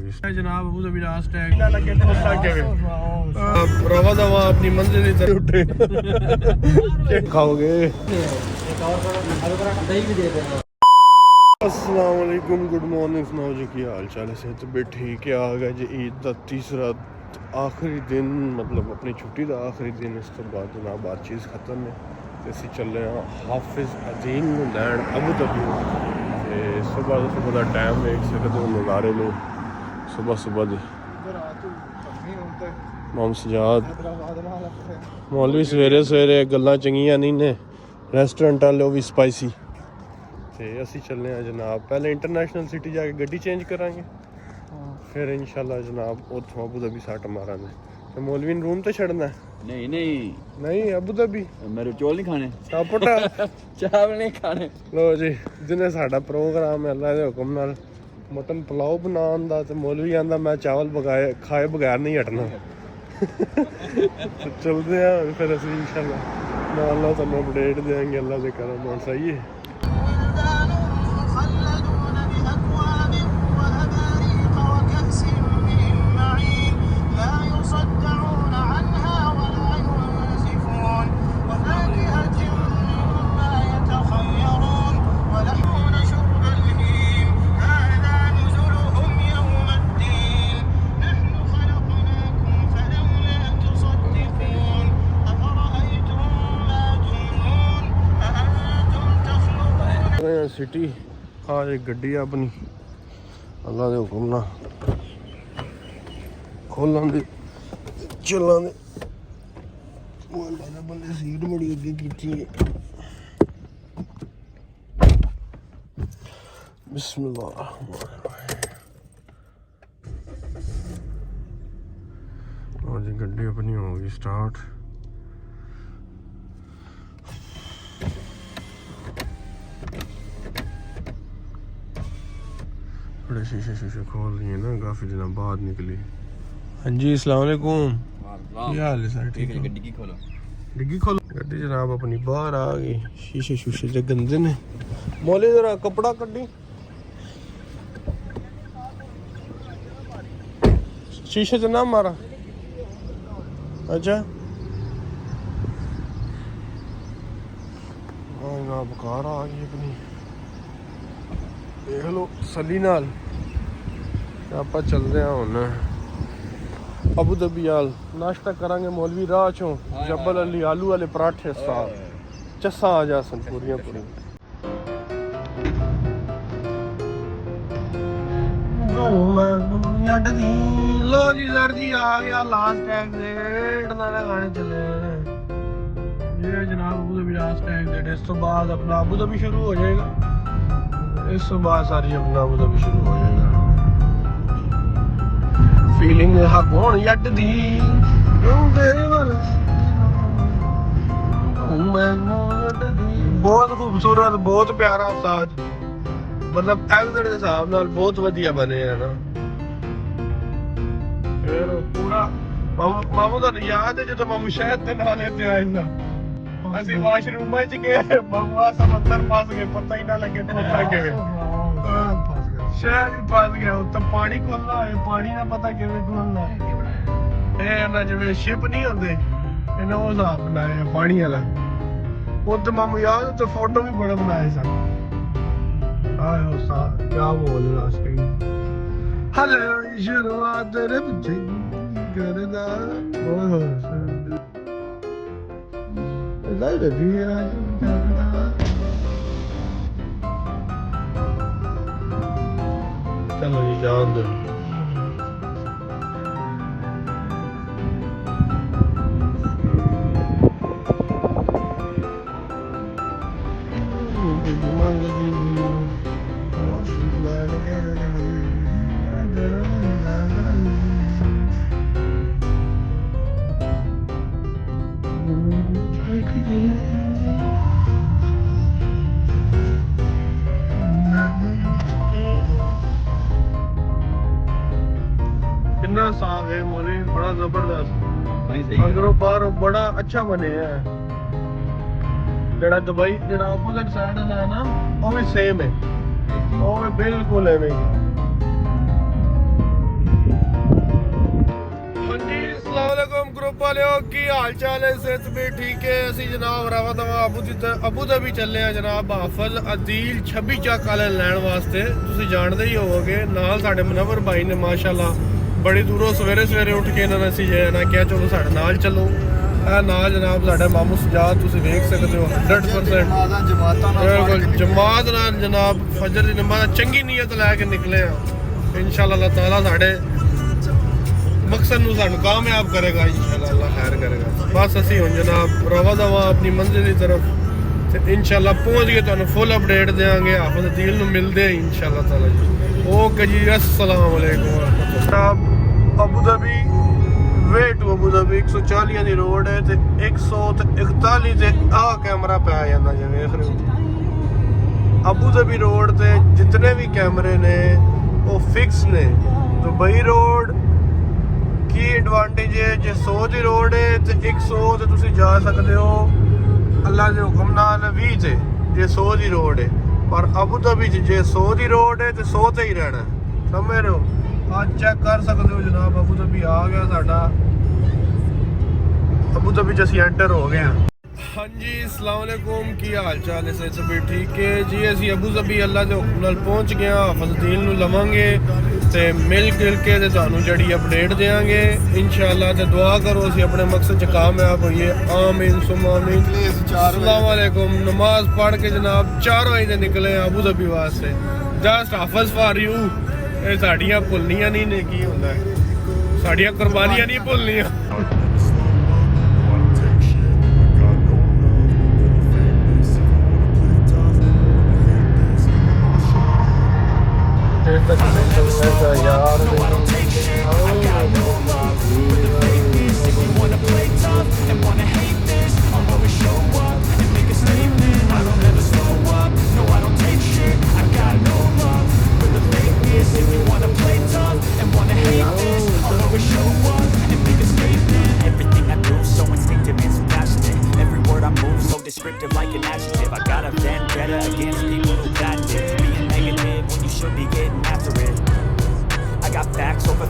गई जनाब। Abu Dhabi last tag ना लगे तो आगे रवा दवा अपनी मंजिल की तरफ उठे। क्या खाओगे? अस्सलाम वालेकुम, गुड मॉर्निंग। सुनाओ जी की हाल चाल है? सेहत भी ठीक है? आ गया जी ईद का तीसरा आखिरी दिन, मतलब अपनी छुट्टी का आखिरी दिन। इस तो बाद जनाब हर चीज़ ख़त्म है तो असी चले हाँ हाफिज़ अजीम लैंड अबू धाबी। सुबह का टाइम देख सकते हो, नज़ारे लो सुबह सुबह दे। मोहम्मद सजाद मौलवी सवेरे सवेरे गल्लां चंगियां नहीं ने, रेस्टोरेंट वाले भी स्पाइसी। तो असी चलने हैं जनाब, पहले इंटरनेशनल सिटी जाके गड्डी चेंज करांगे, फिर इंशाल्लाह जनाब उतों अबू धाबी सट मारांगे। तो मौलवी ने रूम तो छड़ना है? नहीं अबू धाबी मेरे चौल नहीं खाने, सापटा चावल नहीं खाने। लो जी, जिन्हें साडा प्रोग्राम है अल्लाह के हुक्म नाल मटन पुलाव बनाने का, तो मौलवी आंदा मैं चावल खाए बगैर नहीं हटना। तो चलते हैं फिर असी इंशाल्लाह नाल तुहानू अपडेट देंगे अल्लाह के करम नाल। सही है। सिटी आज एक गड्डी अपनी अल्लाह के हुक्म ना खोलां दे चलां दे। बंदे सीट बड़ी अगे की है। बिस्मिल्लाह आज गड्डी अपनी होगी स्टार्ट। थोड़े शीशे शीशे खोल लिए ना, काफ़ी दिनों बाद निकली। हाँ जी अस्सलाम वालेकुम, क्या हाल है सर? ठीक है। डिग्गी खोलो, डिग्गी खोलो। गड्डी जनाब अपनी बाहर आ गई, शीशे शीशे जो गंदे ने। मौली जरा कपड़ा कड्डी, शीशे च ना मारा। अच्छा बुखार आ गई अपनी, देख लो सली नाल। आप चलते हैं हुण अबू धाबी आल, नाश्ता करांगे मौलवी राह चों जबल अली आलू वाले पराठे साथ चस्सा आ जा सन पूरियां पूरी। लो जी सर जी आ गया लास्ट टैग डेट नाले खाने चले ये जनाब Abu Dhabi last tag date. इस तो बाद अपना अबू धाबी शुरू हो जाएगा, इस तो बाद सारी अपना अबू धाबी शुरू हो जाएगा। फीलिंग हक होण जट दी बहुत खूबसूरत, बहुत प्यारा साज, मतलब एवरेज के हिसाब नाल बहुत वधिया बने है ना। फिर पूरा मामू का याद है जो मामू शहद के नाल लेते आए ना, असि वाशरूम में गए मामू समंदर फंस गए, पता ही ना लगे तो शहर भी फंस गया। तो पानी खोलना है, पानी ना पता किवें खोलना है। ना जिवें शिप नहीं होंदे इन्हें वो हिसाब बनाया पानी वाला। वो तो मामू याद तो फोटो भी बड़े बनाए सन। आयो सा क्या बोल लास्ट टाइम हले शुरुआत रे बच्चे करदा ओहो लाइट भी आ चलो जी जान दो। कितना साफ है मोली, बड़ा जबरदस्त। अंदरों बाहर बड़ा अच्छा बने है। जड़ा दुबई जड़ा अपोजिट साइड है ना वो भी सेम है, वो भी बिल्कुल है। ਵਾਲਿਓ ਕੀ ਹਾਲ ਚਾਲ ਹੈ? ਸਿਹਤ ਵੀ ਠੀਕ ਹੈ? ਅਸੀਂ ਜਨਾਬ ਰਵਾ ਦਵਾ ਅਬੂ ਧਾਬੀ ਚੱਲੇ ਆ ਜਨਾਬ ਹਾਫਜ਼ ਅਦੀਲ 26 ਚੱਕ ਵਾਲੇ ਲੈਣ ਵਾਸਤੇ। ਤੁਸੀਂ ਜਾਣਦੇ ਹੀ ਹੋਵੋਗੇ। ਨਾਲ ਸਾਡੇ ਮੁਨੱਵਰ ਭਾਈ ਨੇ ਮਾਸ਼ਾਅੱਲਾ ਬੜੀ ਦੂਰੋਂ ਸਵੇਰੇ ਸਵੇਰੇ ਉੱਠ ਕੇ ਇਹਨਾਂ ਨੇ ਅਸੀਂ ਨਾ ਕਿਹਾ ਚਲੋ ਸਾਡੇ ਨਾਲ ਚੱਲੋ। ਇਹ ਨਾਲ ਜਨਾਬ ਸਾਡਾ ਮਾਮੂ ਸਜਾਦ ਤੁਸੀਂ ਵੇਖ ਸਕਦੇ ਹੋ 100% ਬਿਲਕੁਲ ਜਮਾਤ ਨਾਲ ਜਨਾਬ ਫਜਰ ਦੀ ਨਮਾਜ਼ ਚੰਗੀ ਨੀਅਤ ਲੈ ਕੇ ਨਿਕਲੇ ਆ। इंशाअल्लाह अल्लाह ताला साढ़े मकसद नूं सानूं कामयाब करेगा। इंशाअल्लाह अल्लाह खैर करेगा। बस असी हुण जनाब रवा दवा अपनी मंजिल की तरफ ते इंशाअल्लाह पहुंच गए। तुहानूं फुल अपडेट देंगे। हाफिज़ अदील नूं मिलदे इंशाअल्लाह ताला जी। ओके जी, अस्सलाम वालेकुम। जनाब Abu Dhabi way to Abu Dhabi 140 दी रोड है ते 141 ते आ कैमरा पै जांदा जे वेख रहे हो। अबू धाबी रोड ते जितने भी कैमरे ने वो फिक्स ने। दुबई रोड की एडवांटेज है जे 100 दी रोड है तो 100 ते तुसी जा सकते हो अल्लाह के हुक्म नाल 20 ते जे 100 दी रोड है। पर अबू धाबी जे 100 दी रोड है तो 100 ते ही रहना। समझ रहे हो? आज चेक कर सकते हो जनाब अबू धाबी आ गया साडा। अबू धाबी च असीं एंटर हो गए हैं। हाँ जी, अस्सलाम वालेकुम। की हाल चाल है? सब ठीक है जी। असी अबू धाबी अल्लाह के हुक्म नाल पहुँच गए। हाफिज़ अदील नूं लवांगे ते मिल गिल के ते तुहानूं जड़ी अपडेट देंगे इंशाअल्लाह। ते दुआ करो असी अपने मकसद च कामयाब होइए। आमीन सुम्मा आमीन। अस्सलाम वालेकुम। नमाज पढ़ के जनाब 4 बजे दे निकले अबू धाबी वास्ते। जस्ट हाफिज़ फॉर यू। ये साड़ियाँ भुलनियां नहीं ने की हुंदा है, साड़ियाँ कुर्बानियां नहीं भुलनियां। Descriptive like an adjective. I got a vendetta against people who patented being negative when you should be getting after it. I got facts over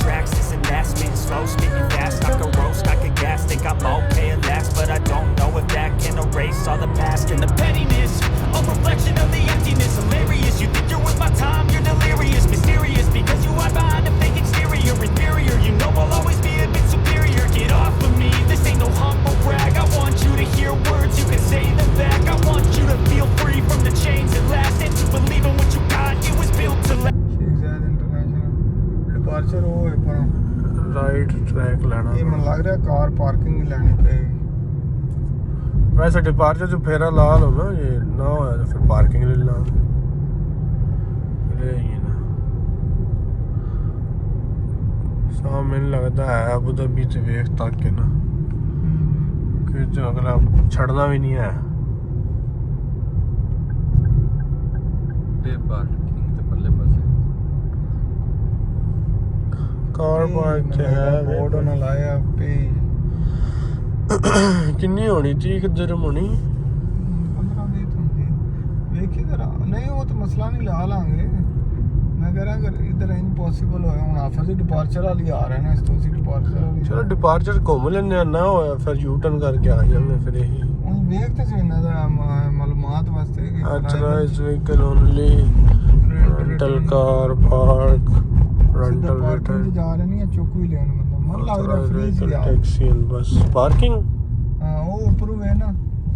tracks. This and that, spitting slow, spitting fast. I can roast, I can gas. Think I'm okay at last, but I don't know if that can erase all the past and the pettiness. A reflection of the emptiness. Hilarious. You think you're worth my time? You're delirious, mysterious because you hide behind a fake exterior. Inferior. You know I'll always be a bit superior. Get off of me. This ain't no humble brag. I want you to hear words, you can say them back. I want you to feel free from the chains that last, and to believe in what you got. It was built to last. Sheikh Zayed international departure वो है पर right track लेना। ये मन लग रहा है car parking लेनी पड़ेगी। वैसे डिपार्चर जो फेरा ला लो ना, ये ना हो तो फिर पार्किंग ले ला। ये ना सामने लगता है अबू धाबी से वेख तक के ना कि जो अगला छड़ना भी नहीं है। कार पार्क है बोर्ड ना लाया पे किन्नी होनी 30 दिरहम होनी 15-20 होंगे। देखिए जरा नहीं वो तो मसला नहीं ला लांगे। मैं कह रहा अगर इधर इम्पॉसिबल होया हुन हाफिज़ डिपार्चर वाली आ रहा है ना इस तो उसी डिपार्चर वाली। चलो डिपार्चर घूम लेने ना होया फिर यू टर्न करके आ जाएंगे फिर यही। ਹੁਣ ਵੇਖਦੇ ਸੀ ਇਹਨਾਂ ਦਾ ਮਾਲੂਮਾਤ ਵਾਸਤੇ ਕਿ Authorized vehicle only, rental car park, rental vehicle, ਜਾ ਰਹੇ ਨਹੀਂ ਚੁੱਕ ਵੀ ਲੈਣ ਬੰਦਾ ਮਨ ਲੱਗ ਰਿਹਾ ਫ੍ਰੀ ਸੀ ਯਾਰ। taxi and bus parking ਹਾਂ ਉਹ ਉੱਪਰੋਂ ਹੈ ਨਾ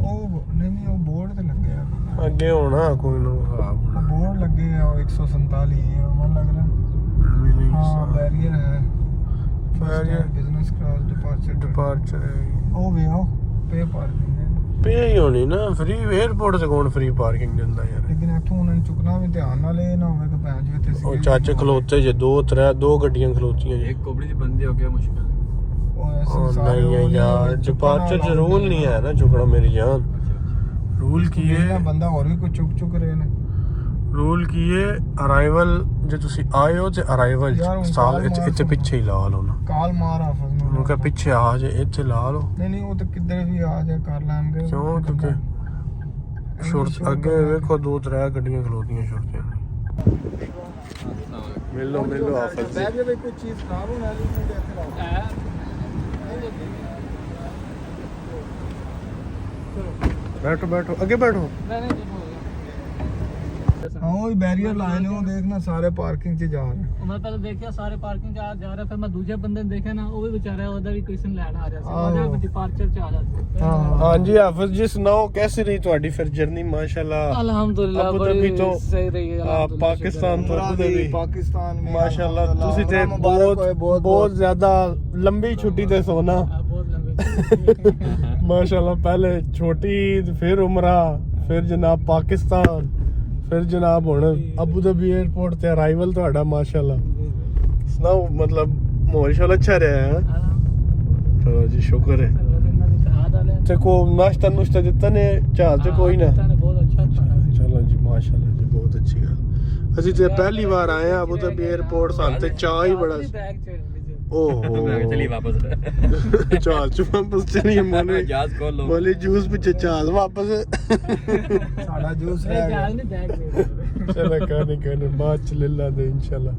ਉਹ ਨਹੀਂ ਉਹ ਬੋਰਡ ਤੇ ਲੱਗੇ ਆ ਅੱਗੇ ਹੋਣਾ ਕੋਈ ਨਾ ਉਹ ਬੋਰਡ ਲੱਗੇ ਆ ਉਹ 147 ਮਨ ਲੱਗ ਰਿਹਾ। ਹਾਂ ਬੈਰੀਅਰ ਹੈ ਬਿਜ਼ਨਸ ਕਲਾਸ डिपार्चर ਉਹ ਵੀ ਉਹ ਪੇ ਪਾਰਕਿੰਗ पे ही होनी ना। फ्री एयरपोर्ट से कौन फ्री पार्किंग दिंदा यार। लेकिन इत्थों उन्होंने चुकना भी ध्यान नाल ਇਹ ਨਾ ਹੋਵੇ ਕਿ ਭੈਣ ਜੀ ਇੱਥੇ ਉਹ ਚਾਚੇ ਖਲੋਤੇ ਜੇ ਦੋ ਗੱਡੀਆਂ ਖਲੋਤੀਆਂ ਜੇ। एक कोबड़ी दी बंदी हो गया मुश्किल। नहीं है यार डिपार्चर च रूल नहीं है ना चुकना मेरी जान। रूल की है ਬੰਦਾ ਹੋਰ ਵੀ ਕੋਈ ਚੁੱਕ ਰਹੇ ਨੇ। रूल की है अराइवल ਜੇ ਤੁਸੀਂ ਆਏ ਹੋ ਤੇ ਅਰਾਈਵਲ ਸਾਲ ਇੱਥੇ ਪਿੱਛੇ ਹੀ ਲਾ ਲਓ ਨਾ। ਕਾਲ ਮਾਰ ਹਾਫਿਜ਼ ਨੂੰ ਉਹਨੂੰ ਕਹ ਪਿੱਛੇ ਆ ਜੇ ਇੱਥੇ ਲਾ ਲਓ। ਨਹੀਂ ਉਹ ਤਾਂ ਕਿੱਧਰ ਵੀ ਆ ਜਾ ਕਰ ਲੈਣਗੇ। ਕਿਉਂ ਕਿਉਂਕਿ ਸ਼ੁਰਤ ਅੱਗੇ ਵੇਖੋ 2-3 ਗੱਡੀਆਂ ਖਲੋਤੀਆਂ ਸ਼ੁਰਤੀਆਂ ਨੇ। ਮਿਲੋ ਹਾਫਿਜ਼ बैग में कोई चीज खराब होने वाली नहीं देख रहा बैठो बैठो आगे बैठो हाँ वही बैरियर लाए ने वो देखना सारे पार्किंग च जा रहे हैं मैं पहले देखिया सारे पार्किंग जा रहा फिर मैं दूसरे बंदे ने देखा ना वो भी बेचारा ਉਹਦਾ ਵੀ क्वेश्चन ਲੈਣ ਆ ਰਿਹਾ ਸੀ ਉਹਦਾ ਵੀ ਡਿਪਾਰਚਰ ਚ ਆ ਰਿਹਾ ਸੀ हाँ हाँ जी हाफिज जी सुनाओ कैसी रही ਤੁਹਾਡੀ ਫਿਰ ਜਰਨੀ ਮਾਸ਼ਾਅੱਲਾ ਅਲਹਮਦੁਲਿਲਾ ਅਬੂ ਧਾਬੀ ਬੜੀ ਤੋਂ ਸਹੀ ਰਹੀ ਹੈ ਪਾਕਿस्तान ਤੋਂ ਅਬੂ ਧਾਬੀ पाकिस्तान में माशाल्लाह ਤੁਸੀਂ ਤੇ मुबारक होए, ਬਹੁਤ ਜ਼ਿਆਦਾ ਲੰਬੀ ਛੁੱਟੀ ਤੇ ਸੋਨਾ ਬਹੁਤ ਲੰਬੀ माशाल्लाह पहले छोटी फिर उमरा फिर जनाब पाकिस्तान फिर जनाब हुण अबू धाबी एयरपोर्ट ते अराइवल ਤੁਹਾਡਾ माशाल्लाह सुनाओ मतलब माहौल शाल अच्छा रहा है चलो जी शुक्र है ਤੇ ਕੋ ਨਾਸ਼ਤਾ ਨੁਸ਼ਤਾ ਦਿੱਤਾ ਨੇ ਜਹਾਜ਼ ਤੇ ਕੋਈ ਨਾ ਬਹੁਤ ਅੱਛਾ ਖਾਣਾ ਚਲੋ ਜੀ ਮਾਸ਼ਾਅੱਲਾ ਜੀ ਬਹੁਤ ਅੱਛੀ ਗੱਲ ਅਸੀਂ ਤੇ ਪਹਿਲੀ ਵਾਰ ਆਏ ਆ ਅਬੂ ਧਾਬੀ 에ਅਰਪੋਰਟ ਸਾਨੂੰ ਤੇ ਚਾਹ ਹੀ ਬੜਾ ਬੈਗ ਚ ਓਹੋ मैं चलिए वापस ਜਹਾਜ਼ ਚ ਵਾਪਸ ਚਲੀਏ ਮੋਲੇ जहाज खोल लो ਮੋਲੇ ਜੂਸ ਪਿੱਛੇ ਜਹਾਜ਼ ਵਾਪਸ साड़ा जूस ਇਹ है ਜਾਲ ਨਹੀਂ ਬੈਗ ਚਲੋ ਕਰਨੇ ਬਾਅਦ ਚ ਲੈ ਲਾਂਗੇ ਇਨਸ਼ਾਅੱਲਾ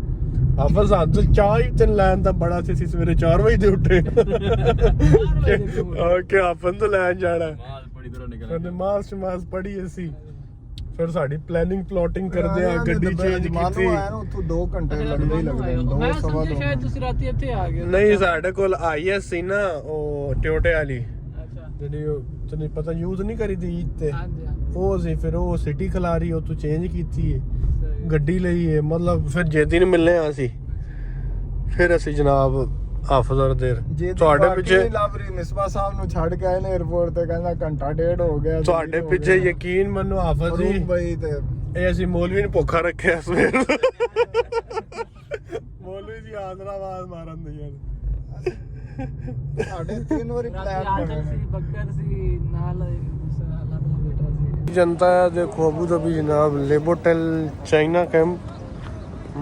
ਆਪਾਂ ਸਾਨੂੰ ਚਾਹ ਹੀ ਤੇ ਲੈਣ ਦਾ ਬੜਾ ਸੀ ਸਵੇਰੇ 4 ਵਜੇ ਦੇ ਉੱਠੇ ਕਿ ਆਪਾਂ ਨੂੰ ਲੈਣ ਜਾਣਾ माल बड़ी दूर निकल ਫਿਰ ਨਮਾਜ਼ ਪੜ੍ਹੀ ਅਸੀਂ ਫਿਰ ਸਾਡੀ ਪਲੈਨਿੰਗ ਪਲੋਟਿੰਗ ਕਰਦੇ ਆ ਗੱਡੀ ਚੇਂਜ ਕੀਤੀ ਆਇਆ ਨਾ ਉੱਥੋਂ 2 ਘੰਟੇ ਲੱਗਦੇ ਹੀ ਲੱਗਦੇ ਨੇ ਮੈਂ 2 ਸਵਾ ਸਮਝਿਆ 2 ਸ਼ਾਇਦ ਤੁਸੀਂ ਰਾਤੀ ਇੱਥੇ ਆ ਗਏ ਨਹੀਂ ਸਾਡੇ ਕੋਲ ਆਈਐਸ ਸੀ ਨਾ ਉਹ ਟਿਓਟੇ ਵਾਲੀ ਅੱਛਾ ਜਿਹੜੀ ਤੈਨੂੰ ਪਤਾ ਯੂਜ਼ ਨਹੀਂ ਕਰੀਦੀ ਈਦ ਤੇ ਹਾਂਜੀ ਹਾਂਜੀ ਉਹ ਸੀ ਫਿਰ ਉਹ ਸਿਟੀ ਖਲਾਰੀ ਉਹ ਤੂੰ ਚੇਂਜ ਕੀਤੀ ਹੈ ਸਹੀ। ਗੱਡੀ ਲਈ ਹੈ ਮਤਲਬ ਫਿਰ ਜੇ ਦਿਨ ਮਿਲਨੇ ਆ ਅਸੀਂ ਫਿਰ ਅਸੀਂ ਜਨਾਬ ਹਾਫਜ਼ਰ ਦੇਰ ਜੇ ਤੁਹਾਡੇ ਪਿੱਛੇ ਲਾਬਰੀ ਮਿਸਬਾ ਸਾਹਿਬ ਨੂੰ ਛੱਡ ਕੇ ਆਏ ਨੇ 에어ਪੋਰਟ ਤੇ ਕਹਿੰਦਾ ਘੰਟਾ ਡੇਢ ਹੋ ਗਿਆ ਤੁਹਾਡੇ ਪਿੱਛੇ ਯਕੀਨ ਮੰਨੋ ਹਾਫਜ਼ ਜੀ ਫਰੂਕ ਬਈ ਤੇ ਇਹ ਅਸੀਂ ਮੌਲਵੀ ਨੂੰ ਭੁੱਖਾ ਰੱਖਿਆ ਸਵੇਰ ਦਾ। ਮੌਲਵੀ ਜੀ ਆਦਰਾਬਾਦ ਮਾਰਨ ਦੇ ਯਾਰ ਸਾਡੇ 3 ਵਾਰੀ ਪਲਾਨ ਰਾਤੀ ਬਣੇ ਆਚਰ ਸੀ ਬੱਕਰ ਸੀ ਨਾਲ ਦੂਸਰਾ ਅੱਲਾ ਦਾ ਬੇਟਾ ਸੀ जनता है देखो अबू धाबी जनाब लेबोटेल चाइना कैंप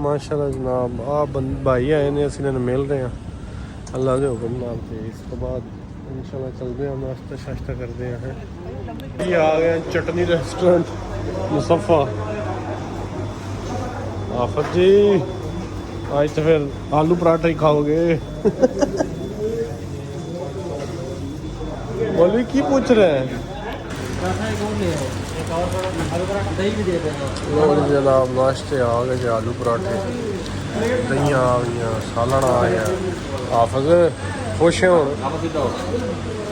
माशाल्लाह जनाब भाई आए ने ਅਸੀਂ ਇਹਨਾਂ ਨੂੰ ਮਿਲ ਰਹੇ ਹਾਂ ਅੱਲਾ ਦੇ ਹੁਕਮ ਨਾਲ ਤੇ ਇਸ ਤੋਂ ਬਾਅਦ ਇਨਸ਼ਾਅੱਲਾ ਚਲਦੇ ਹਾਂ ਨਾਸ਼ਤਾ ਸ਼ਾਸ਼ਤਾ ਕਰਦੇ ਹਾਂ ਇਹ ਆ ਗਏ ਚਟਨੀ ਰੈਸਟੋਰੈਂਟ ਮੁਸੱਫਾ ਆਫਤ ਜੀ ਅੱਜ ਤਾਂ ਫਿਰ ਆਲੂ ਪਰਾਠਾ ਹੀ ਖਾਓਗੇ बोली की पूछ रहे हैं पराठा एक और ले आओ एक और आलू पराठा दही भी दे देना लो जी जनाब नाश्ते आ गए जी आलू पराठे दही आ गई सालन आ गया हाफिज खुश हैं हुण वापस सीधा हो